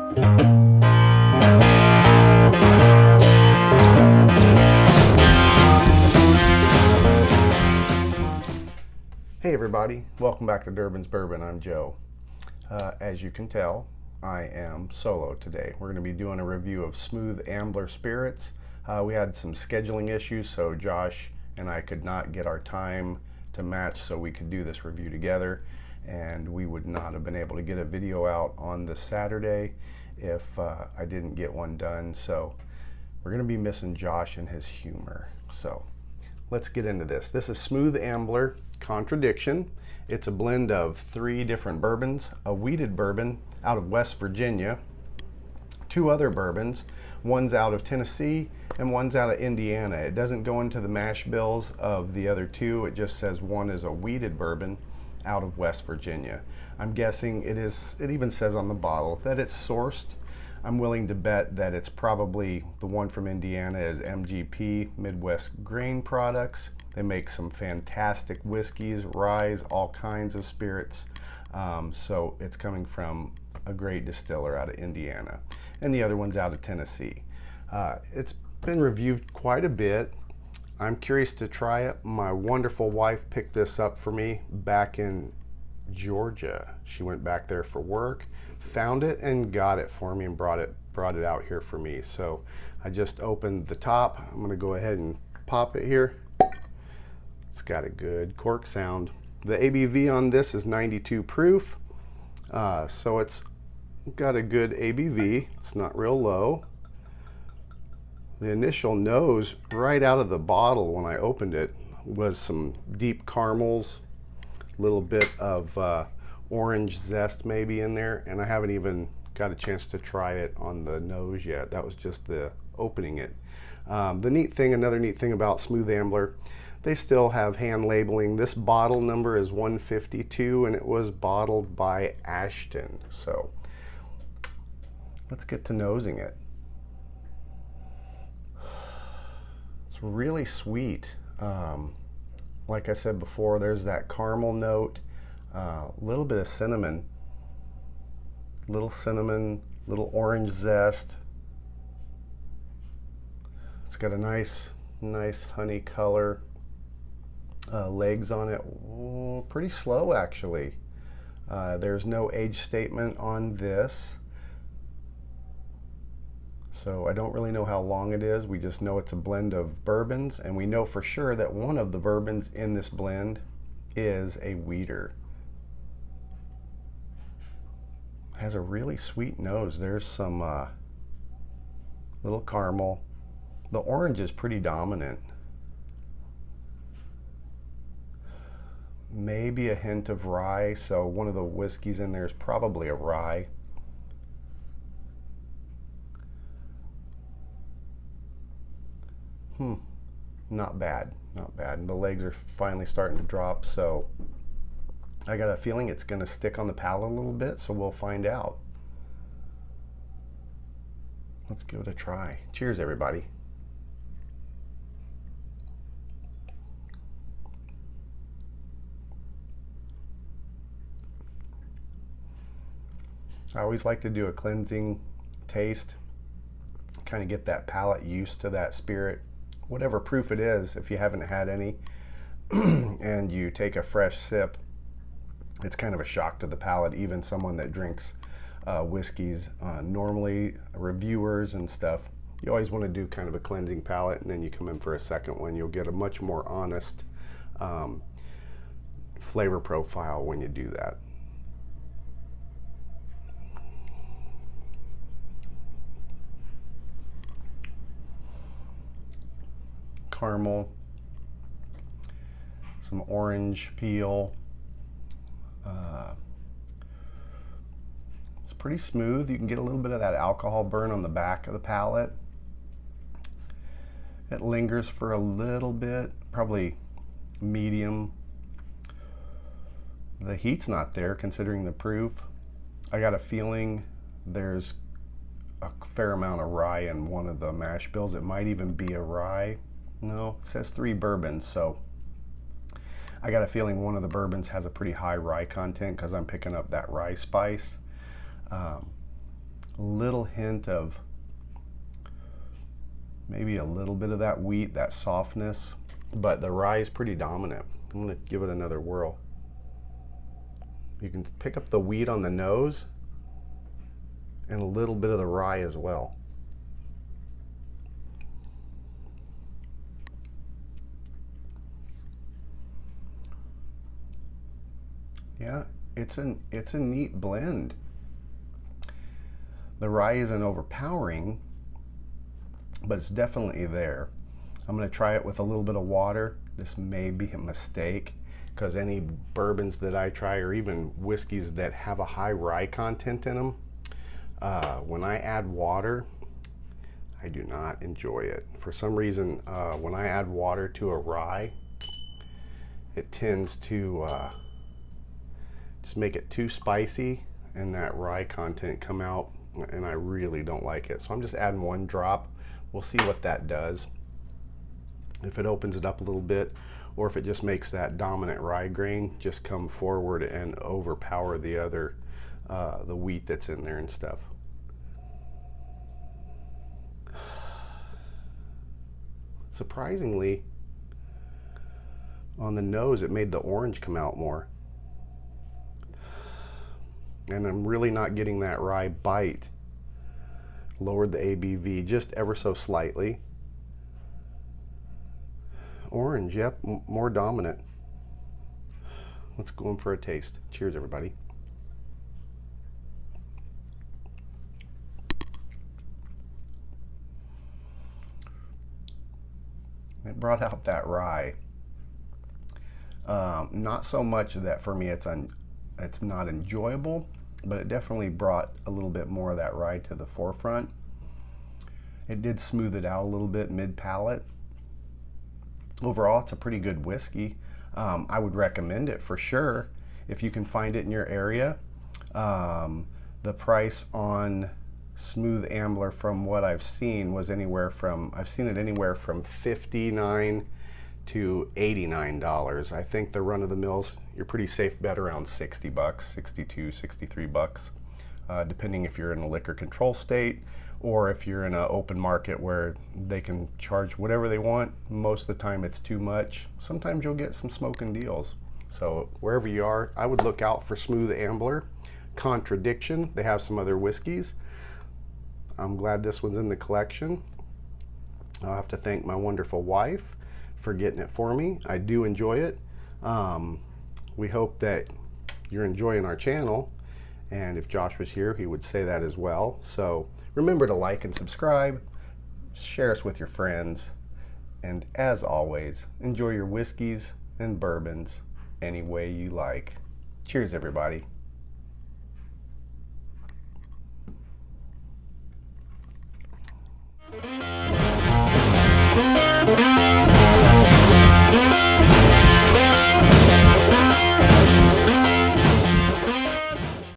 Hey everybody, welcome back to Durbin's Bourbon. I'm Joe. As you can tell, I am solo today. We're going to be doing a review of Smooth Ambler spirits. We had some scheduling issues, so Josh and I could not get our time to match so we could do this review together, and we would not have been able to get a video out on this Saturday if I didn't get one done. So we're going to be missing Josh and his humor. So let's get into this. This is Smooth Ambler Contradiction. It's a blend of 3 different bourbons, a wheated bourbon out of West Virginia, 2 other bourbons, one's out of Tennessee and one's out of Indiana. It doesn't go into the mash bills of the other 2. It just says one is a wheated bourbon out of West Virginia. I'm guessing it even says on the bottle that it's sourced. I'm willing to bet that it's probably the one from Indiana is MGP, Midwest Grain Products. They make some fantastic whiskeys, ryes, all kinds of spirits. So it's coming from a great distiller out of Indiana. And the other one's out of Tennessee. It's been reviewed quite a bit. I'm curious to try it. My wonderful wife picked this up for me back in Georgia. She went back there for work, found it and got it for me and brought it out here for me. So I just opened the top. I'm going to go ahead and pop it here. It's got a good cork sound. The ABV on this is 92 proof, so it's got a good ABV. It's not real low. The initial nose right out of the bottle when I opened it was some deep caramels, a little bit of orange zest maybe in there, and I haven't even got a chance to try it on the nose yet. That was just the opening it. Another neat thing about Smooth Ambler, they still have hand labeling. This bottle number is 152 and it was bottled by Ashton. So let's get to nosing it. It's really sweet. Like I said before, there's that caramel note, a little bit of cinnamon, little orange zest. It's got a nice honey color. Legs on it, pretty slow actually. There's no age statement on this, so I don't really know how long it is. We just know it's a blend of bourbons, and we know for sure that one of the bourbons in this blend is a wheater. Has a really sweet nose. There's some little caramel. The orange is pretty dominant. Maybe a hint of rye, so one of the whiskeys in there is probably a rye. Not bad, not bad. And the legs are finally starting to drop, so I got a feeling it's going to stick on the palate a little bit, so we'll find out. Let's give it a try. Cheers, everybody. I always like to do a cleansing taste, kind of get that palate used to that spirit, whatever proof it is. If you haven't had any and you take a fresh sip, it's kind of a shock to the palate. Even someone that drinks whiskeys, normally reviewers and stuff, you always want to do kind of a cleansing palate, and then you come in for a second one. You'll get a much more honest flavor profile when you do that. Caramel, some orange peel. It's pretty smooth. You can get a little bit of that alcohol burn on the back of the palate. It lingers for a little bit, probably medium. The heat's not there considering the proof. I got a feeling there's a fair amount of rye in one of the mash bills. It might even be a rye. No, it says 3 bourbons, so I got a feeling one of the bourbons has a pretty high rye content because I'm picking up that rye spice. a little hint of maybe a little bit of that wheat, that softness, but the rye is pretty dominant. I'm going to give it another whirl. You can pick up the wheat on the nose and a little bit of the rye as well. Yeah, it's a neat blend. The rye isn't overpowering, but it's definitely there. I'm going to try it with a little bit of water. This may be a mistake because any bourbons that I try, or even whiskeys that have a high rye content in them, when I add water, I do not enjoy it. For some reason, when I add water to a rye, it tends to just make it too spicy and that rye content come out, and I really don't like it. So I'm just adding 1 drop. We'll see what that does. If it opens it up a little bit, or if it just makes that dominant rye grain just come forward and overpower the other, the wheat that's in there and stuff. Surprisingly, on the nose, it made the orange come out more. And I'm really not getting that rye bite. Lowered the ABV just ever so slightly. Orange, yep, more dominant. Let's go in for a taste. Cheers, everybody. It brought out that rye. Not so much that for me it's not enjoyable, but it definitely brought a little bit more of that rye to the forefront. It did smooth it out a little bit mid-palate. Overall, it's a pretty good whiskey. I would recommend it for sure if you can find it in your area. The price on Smooth Ambler, from what I've seen, was anywhere from, I've seen it anywhere from $59 to $89. I think the run of the mills, you're pretty safe bet around $60, $62, $63, depending if you're in a liquor control state or if you're in an open market where they can charge whatever they want. Most of the time it's too much. Sometimes you'll get some smoking deals. So wherever you are, I would look out for Smooth Ambler Contradiction. They have some other whiskeys. I'm glad this one's in the collection. I'll have to thank my wonderful wife for getting it for me. I do enjoy it. We hope that you're enjoying our channel, and if Josh was here, he would say that as well. So remember to like and subscribe, share us with your friends, and as always, enjoy your whiskeys and bourbons any way you like. Cheers, everybody.